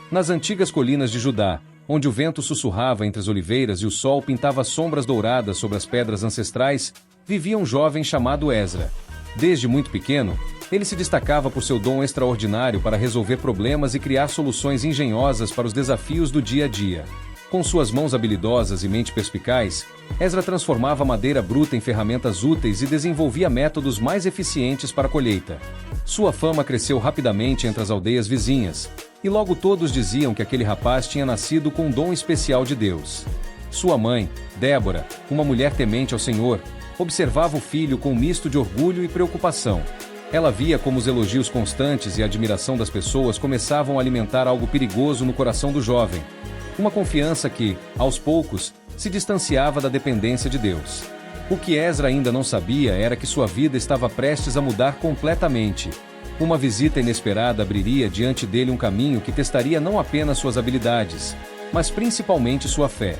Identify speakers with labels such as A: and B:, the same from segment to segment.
A: Nas antigas colinas de Judá, onde o vento sussurrava entre as oliveiras e o sol pintava sombras douradas sobre as pedras ancestrais, vivia um jovem chamado Esdra. Desde muito pequeno, ele se destacava por seu dom extraordinário para resolver problemas e criar soluções engenhosas para os desafios do dia a dia. Com suas mãos habilidosas e mente perspicaz, Esdra transformava madeira bruta em ferramentas úteis e desenvolvia métodos mais eficientes para a colheita. Sua fama cresceu rapidamente entre as aldeias vizinhas, e logo todos diziam que aquele rapaz tinha nascido com um dom especial de Deus. Sua mãe, Débora, uma mulher temente ao Senhor, observava o filho com um misto de orgulho e preocupação. Ela via como os elogios constantes e a admiração das pessoas começavam a alimentar algo perigoso no coração do jovem. Uma confiança que, aos poucos, se distanciava da dependência de Deus. O que Esdra ainda não sabia era que sua vida estava prestes a mudar completamente. Uma visita inesperada abriria diante dele um caminho que testaria não apenas suas habilidades, mas principalmente sua fé.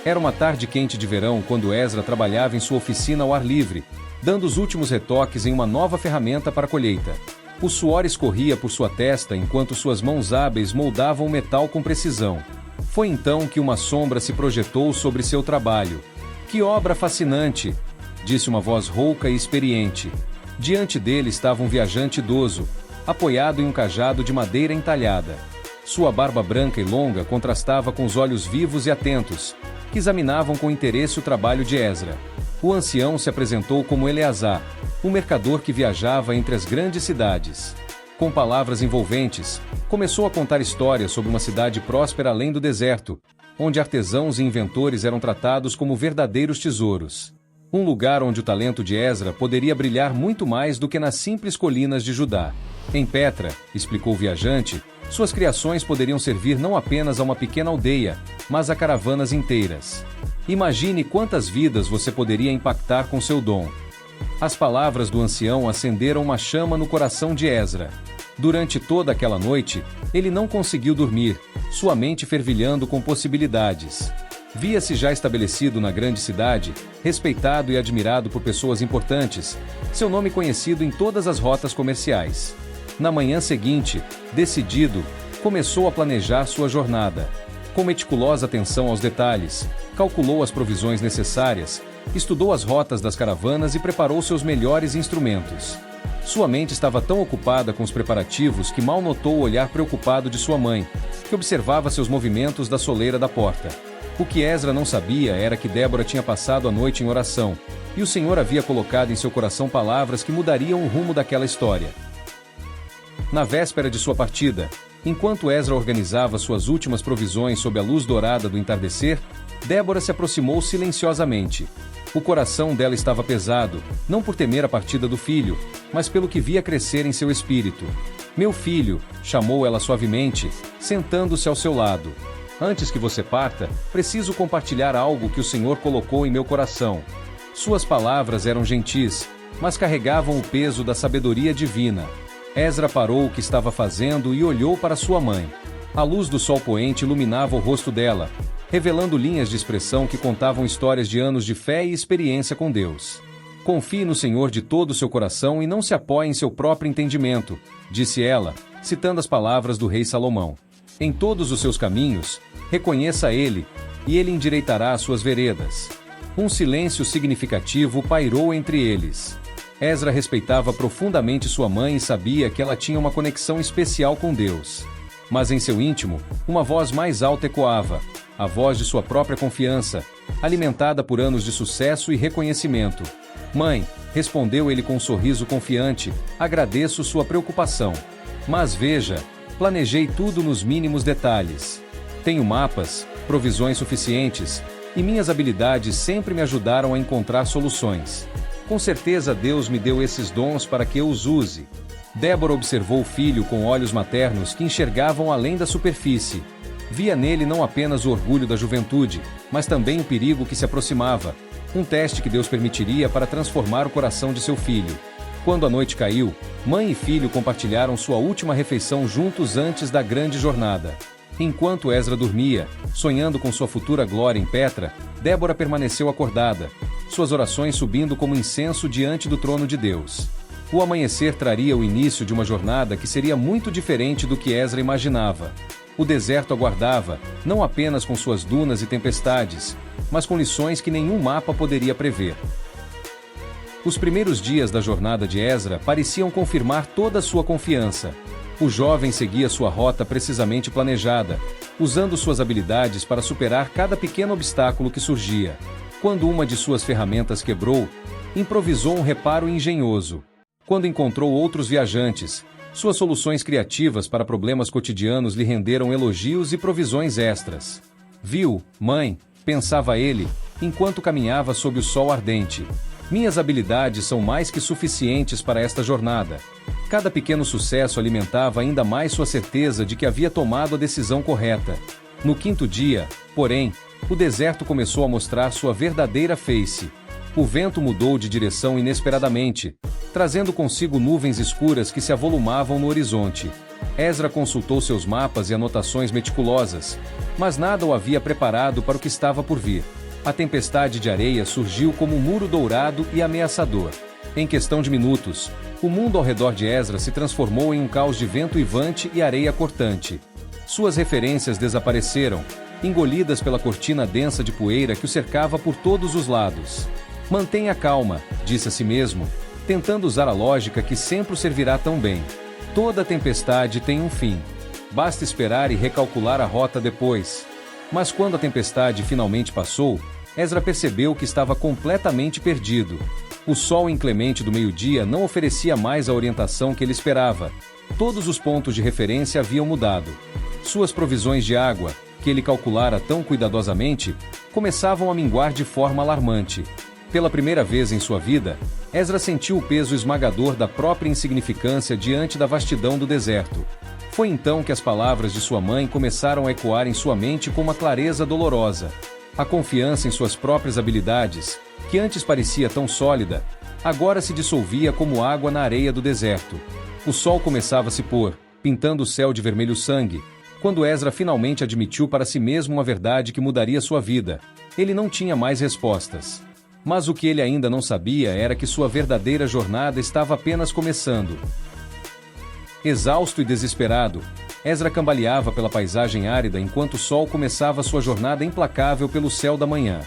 A: Era uma tarde quente de verão quando Esdra trabalhava em sua oficina ao ar livre, dando os últimos retoques em uma nova ferramenta para a colheita. O suor escorria por sua testa enquanto suas mãos hábeis moldavam o metal com precisão. Foi então que uma sombra se projetou sobre seu trabalho. "Que obra fascinante!" disse uma voz rouca e experiente. Diante dele estava um viajante idoso, apoiado em um cajado de madeira entalhada. Sua barba branca e longa contrastava com os olhos vivos e atentos, que examinavam com interesse o trabalho de Esdra. O ancião se apresentou como Eleazar, um mercador que viajava entre as grandes cidades. Com palavras envolventes, começou a contar histórias sobre uma cidade próspera além do deserto, onde artesãos e inventores eram tratados como verdadeiros tesouros. Um lugar onde o talento de Esdra poderia brilhar muito mais do que nas simples colinas de Judá. Em Petra, explicou o viajante, suas criações poderiam servir não apenas a uma pequena aldeia, mas a caravanas inteiras. Imagine quantas vidas você poderia impactar com seu dom. As palavras do ancião acenderam uma chama no coração de Esdra. Durante toda aquela noite, ele não conseguiu dormir, sua mente fervilhando com possibilidades. Via-se já estabelecido na grande cidade, respeitado e admirado por pessoas importantes, seu nome conhecido em todas as rotas comerciais. Na manhã seguinte, decidido, começou a planejar sua jornada. Com meticulosa atenção aos detalhes, calculou as provisões necessárias, estudou as rotas das caravanas e preparou seus melhores instrumentos. Sua mente estava tão ocupada com os preparativos que mal notou o olhar preocupado de sua mãe, que observava seus movimentos da soleira da porta. O que Esdra não sabia era que Débora tinha passado a noite em oração, e o Senhor havia colocado em seu coração palavras que mudariam o rumo daquela história. Na véspera de sua partida, enquanto Esdra organizava suas últimas provisões sob a luz dourada do entardecer, Débora se aproximou silenciosamente. O coração dela estava pesado, não por temer a partida do filho, mas pelo que via crescer em seu espírito. "Meu filho", chamou ela suavemente, sentando-se ao seu lado. "Antes que você parta, preciso compartilhar algo que o Senhor colocou em meu coração." Suas palavras eram gentis, mas carregavam o peso da sabedoria divina. Esdra parou o que estava fazendo e olhou para sua mãe. A luz do sol poente iluminava o rosto dela, revelando linhas de expressão que contavam histórias de anos de fé e experiência com Deus. "Confie no Senhor de todo o seu coração e não se apoie em seu próprio entendimento", disse ela, citando as palavras do rei Salomão. "Em todos os seus caminhos, reconheça Ele, e Ele endireitará as suas veredas." Um silêncio significativo pairou entre eles. Esdra respeitava profundamente sua mãe e sabia que ela tinha uma conexão especial com Deus. Mas em seu íntimo, uma voz mais alta ecoava, a voz de sua própria confiança, alimentada por anos de sucesso e reconhecimento. "Mãe", respondeu ele com um sorriso confiante, "agradeço sua preocupação. Mas veja, planejei tudo nos mínimos detalhes. Tenho mapas, provisões suficientes, e minhas habilidades sempre me ajudaram a encontrar soluções. Com certeza Deus me deu esses dons para que eu os use." Débora observou o filho com olhos maternos que enxergavam além da superfície. Via nele não apenas o orgulho da juventude, mas também o perigo que se aproximava, um teste que Deus permitiria para transformar o coração de seu filho. Quando a noite caiu, mãe e filho compartilharam sua última refeição juntos antes da grande jornada. Enquanto Esdra dormia, sonhando com sua futura glória em Petra, Débora permaneceu acordada, suas orações subindo como incenso diante do trono de Deus. O amanhecer traria o início de uma jornada que seria muito diferente do que Ezra imaginava. O deserto aguardava, não apenas com suas dunas e tempestades, mas com lições que nenhum mapa poderia prever. Os primeiros dias da jornada de Ezra pareciam confirmar toda a sua confiança. O jovem seguia sua rota precisamente planejada, usando suas habilidades para superar cada pequeno obstáculo que surgia. Quando uma de suas ferramentas quebrou, improvisou um reparo engenhoso. Quando encontrou outros viajantes, suas soluções criativas para problemas cotidianos lhe renderam elogios e provisões extras. Viu, mãe, pensava ele, enquanto caminhava sob o sol ardente. Minhas habilidades são mais que suficientes para esta jornada. Cada pequeno sucesso alimentava ainda mais sua certeza de que havia tomado a decisão correta. No quinto dia, porém, o deserto começou a mostrar sua verdadeira face. O vento mudou de direção inesperadamente, trazendo consigo nuvens escuras que se avolumavam no horizonte. Ezra consultou seus mapas e anotações meticulosas, mas nada o havia preparado para o que estava por vir. A tempestade de areia surgiu como um muro dourado e ameaçador. Em questão de minutos, o mundo ao redor de Ezra se transformou em um caos de vento uivante e areia cortante. Suas referências desapareceram, engolidas pela cortina densa de poeira que o cercava por todos os lados. Mantenha calma, disse a si mesmo, tentando usar a lógica que sempre o servirá tão bem. Toda tempestade tem um fim. Basta esperar e recalcular a rota depois. Mas quando a tempestade finalmente passou, Ezra percebeu que estava completamente perdido. O sol inclemente do meio-dia não oferecia mais a orientação que ele esperava. Todos os pontos de referência haviam mudado. Suas provisões de água, que ele calculara tão cuidadosamente, começavam a minguar de forma alarmante. Pela primeira vez em sua vida, Ezra sentiu o peso esmagador da própria insignificância diante da vastidão do deserto. Foi então que as palavras de sua mãe começaram a ecoar em sua mente com uma clareza dolorosa. A confiança em suas próprias habilidades, que antes parecia tão sólida, agora se dissolvia como água na areia do deserto. O sol começava a se pôr, pintando o céu de vermelho sangue, quando Ezra finalmente admitiu para si mesmo uma verdade que mudaria sua vida. Ele não tinha mais respostas. Mas o que ele ainda não sabia era que sua verdadeira jornada estava apenas começando. Exausto e desesperado, Ezra cambaleava pela paisagem árida enquanto o sol começava sua jornada implacável pelo céu da manhã.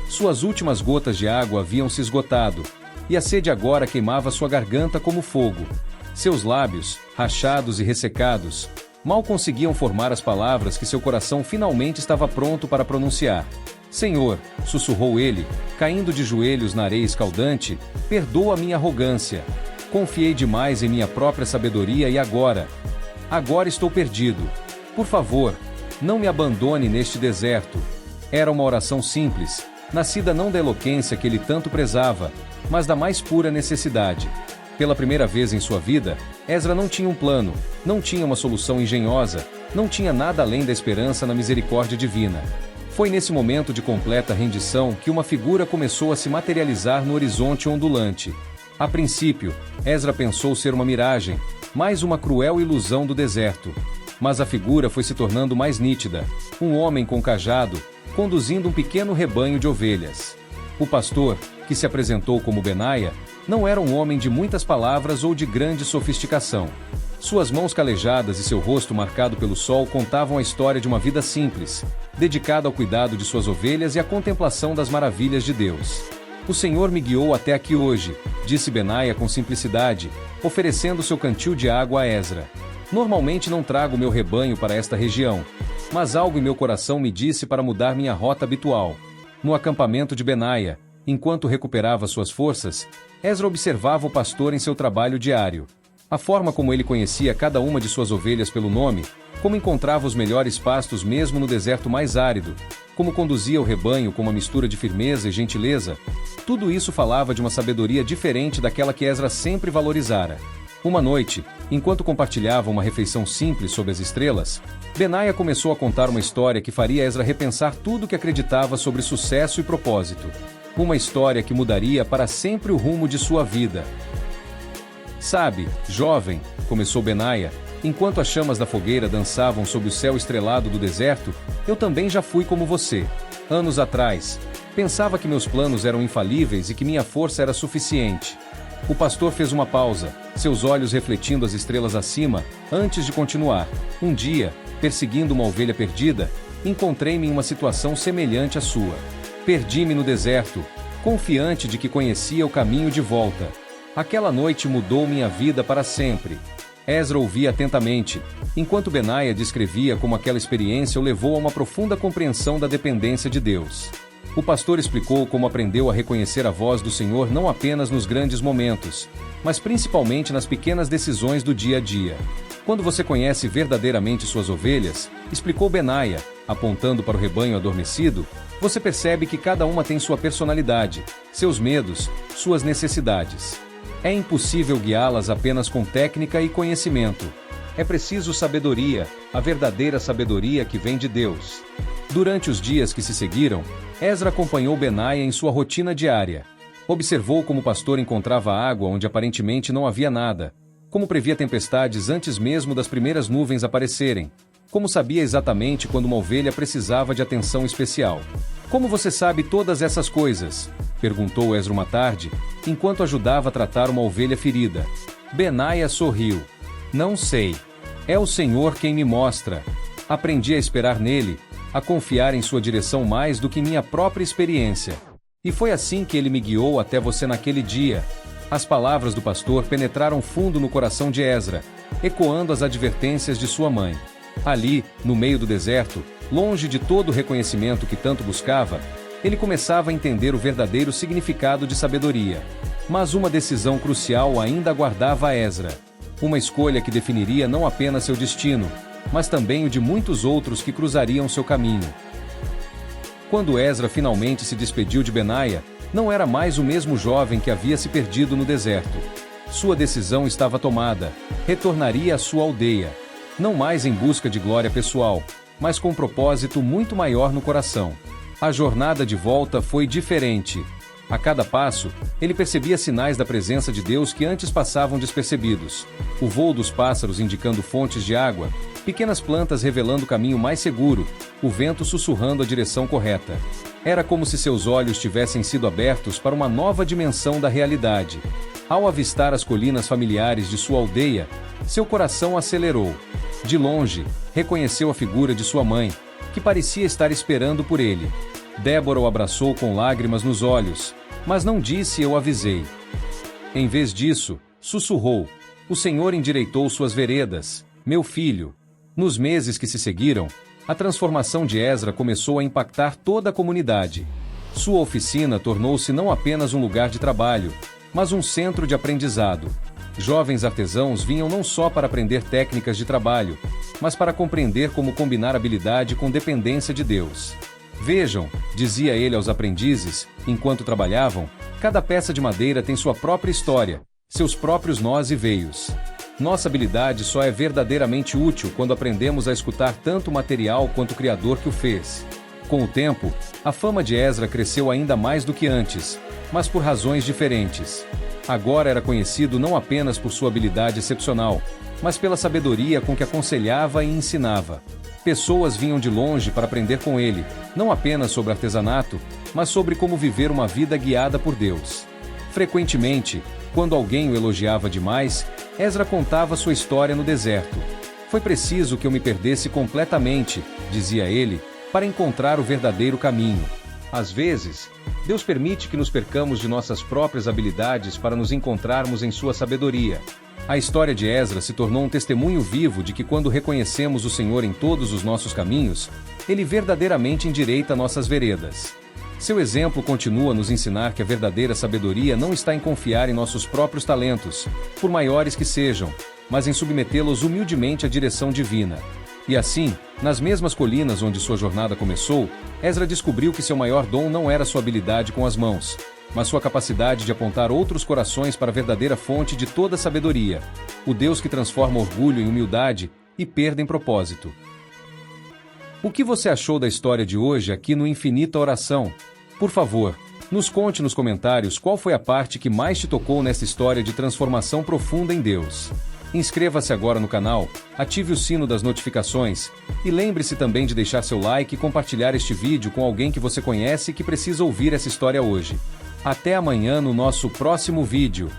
A: Suas últimas gotas de água haviam se esgotado, e a sede agora queimava sua garganta como fogo. Seus lábios, rachados e ressecados, mal conseguiam formar as palavras que seu coração finalmente estava pronto para pronunciar. Senhor, sussurrou ele, caindo de joelhos na areia escaldante, perdoa minha arrogância. Confiei demais em minha própria sabedoria e agora estou perdido. Por favor, não me abandone neste deserto. Era uma oração simples, nascida não da eloquência que ele tanto prezava, mas da mais pura necessidade. Pela primeira vez em sua vida, Ezra não tinha um plano, não tinha uma solução engenhosa, não tinha nada além da esperança na misericórdia divina. Foi nesse momento de completa rendição que uma figura começou a se materializar no horizonte ondulante. A princípio, Ezra pensou ser uma miragem, mais uma cruel ilusão do deserto. Mas a figura foi se tornando mais nítida. Um homem com cajado, conduzindo um pequeno rebanho de ovelhas. O pastor, que se apresentou como Benaia, não era um homem de muitas palavras ou de grande sofisticação. Suas mãos calejadas e seu rosto marcado pelo sol contavam a história de uma vida simples, dedicada ao cuidado de suas ovelhas e à contemplação das maravilhas de Deus. O Senhor me guiou até aqui hoje, disse Benaia com simplicidade, oferecendo seu cantil de água a Ezra. Normalmente não trago meu rebanho para esta região, mas algo em meu coração me disse para mudar minha rota habitual. No acampamento de Benaia, enquanto recuperava suas forças, Ezra observava o pastor em seu trabalho diário. A forma como ele conhecia cada uma de suas ovelhas pelo nome, como encontrava os melhores pastos mesmo no deserto mais árido, como conduzia o rebanho com uma mistura de firmeza e gentileza, tudo isso falava de uma sabedoria diferente daquela que Ezra sempre valorizara. Uma noite, enquanto compartilhava uma refeição simples sob as estrelas, Benaia começou a contar uma história que faria Ezra repensar tudo o que acreditava sobre sucesso e propósito. Uma história que mudaria para sempre o rumo de sua vida. Sabe, jovem, começou Benaia, enquanto as chamas da fogueira dançavam sob o céu estrelado do deserto, eu também já fui como você. Anos atrás, pensava que meus planos eram infalíveis e que minha força era suficiente. O pastor fez uma pausa, seus olhos refletindo as estrelas acima, antes de continuar. Um dia, perseguindo uma ovelha perdida, encontrei-me em uma situação semelhante à sua. Perdi-me no deserto, confiante de que conhecia o caminho de volta. Aquela noite mudou minha vida para sempre. Ezra ouvia atentamente, enquanto Benaia descrevia como aquela experiência o levou a uma profunda compreensão da dependência de Deus. O pastor explicou como aprendeu a reconhecer a voz do Senhor não apenas nos grandes momentos, mas principalmente nas pequenas decisões do dia a dia. Quando você conhece verdadeiramente suas ovelhas, explicou Benaia, apontando para o rebanho adormecido, você percebe que cada uma tem sua personalidade, seus medos, suas necessidades. É impossível guiá-las apenas com técnica e conhecimento. É preciso sabedoria, a verdadeira sabedoria que vem de Deus. Durante os dias que se seguiram, Ezra acompanhou Benaia em sua rotina diária. Observou como o pastor encontrava água onde aparentemente não havia nada, como previa tempestades antes mesmo das primeiras nuvens aparecerem, como sabia exatamente quando uma ovelha precisava de atenção especial. Como você sabe todas essas coisas? Perguntou Ezra uma tarde, enquanto ajudava a tratar uma ovelha ferida. Benaia sorriu. Não sei. É o Senhor quem me mostra. Aprendi a esperar nele, a confiar em sua direção mais do que minha própria experiência. E foi assim que ele me guiou até você naquele dia. As palavras do pastor penetraram fundo no coração de Ezra, ecoando as advertências de sua mãe. Ali, no meio do deserto, longe de todo o reconhecimento que tanto buscava, ele começava a entender o verdadeiro significado de sabedoria. Mas uma decisão crucial ainda aguardava Ezra. Uma escolha que definiria não apenas seu destino, mas também o de muitos outros que cruzariam seu caminho. Quando Ezra finalmente se despediu de Benaia, não era mais o mesmo jovem que havia se perdido no deserto. Sua decisão estava tomada. Retornaria à sua aldeia. Não mais em busca de glória pessoal, mas com um propósito muito maior no coração. A jornada de volta foi diferente. A cada passo, ele percebia sinais da presença de Deus que antes passavam despercebidos. O voo dos pássaros indicando fontes de água, pequenas plantas revelando o caminho mais seguro, o vento sussurrando a direção correta. Era como se seus olhos tivessem sido abertos para uma nova dimensão da realidade. Ao avistar as colinas familiares de sua aldeia, seu coração acelerou. De longe, reconheceu a figura de sua mãe, que parecia estar esperando por ele. Débora o abraçou com lágrimas nos olhos, mas não disse "eu avisei". Em vez disso, sussurrou: "O Senhor endireitou suas veredas, meu filho". Nos meses que se seguiram, a transformação de Ezra começou a impactar toda a comunidade. Sua oficina tornou-se não apenas um lugar de trabalho, mas um centro de aprendizado. Jovens artesãos vinham não só para aprender técnicas de trabalho, mas para compreender como combinar habilidade com dependência de Deus. "Vejam", dizia ele aos aprendizes, enquanto trabalhavam, "cada peça de madeira tem sua própria história, seus próprios nós e veios. Nossa habilidade só é verdadeiramente útil quando aprendemos a escutar tanto o material quanto o Criador que o fez". Com o tempo, a fama de Ezra cresceu ainda mais do que antes, mas por razões diferentes. Agora era conhecido não apenas por sua habilidade excepcional, mas pela sabedoria com que aconselhava e ensinava. Pessoas vinham de longe para aprender com ele, não apenas sobre artesanato, mas sobre como viver uma vida guiada por Deus. Frequentemente, quando alguém o elogiava demais, Ezra contava sua história no deserto. "Foi preciso que eu me perdesse completamente", dizia ele, "para encontrar o verdadeiro caminho". Às vezes, Deus permite que nos percamos de nossas próprias habilidades para nos encontrarmos em sua sabedoria. A história de Ezra se tornou um testemunho vivo de que quando reconhecemos o Senhor em todos os nossos caminhos, Ele verdadeiramente endireita nossas veredas. Seu exemplo continua a nos ensinar que a verdadeira sabedoria não está em confiar em nossos próprios talentos, por maiores que sejam, mas em submetê-los humildemente à direção divina. E assim, nas mesmas colinas onde sua jornada começou, Ezra descobriu que seu maior dom não era sua habilidade com as mãos, mas sua capacidade de apontar outros corações para a verdadeira fonte de toda sabedoria, o Deus que transforma orgulho em humildade e perda em propósito. O que você achou da história de hoje aqui no Infinita Oração? Por favor, nos conte nos comentários qual foi a parte que mais te tocou nessa história de transformação profunda em Deus. Inscreva-se agora no canal, ative o sino das notificações e lembre-se também de deixar seu like e compartilhar este vídeo com alguém que você conhece e que precisa ouvir essa história hoje. Até amanhã no nosso próximo vídeo.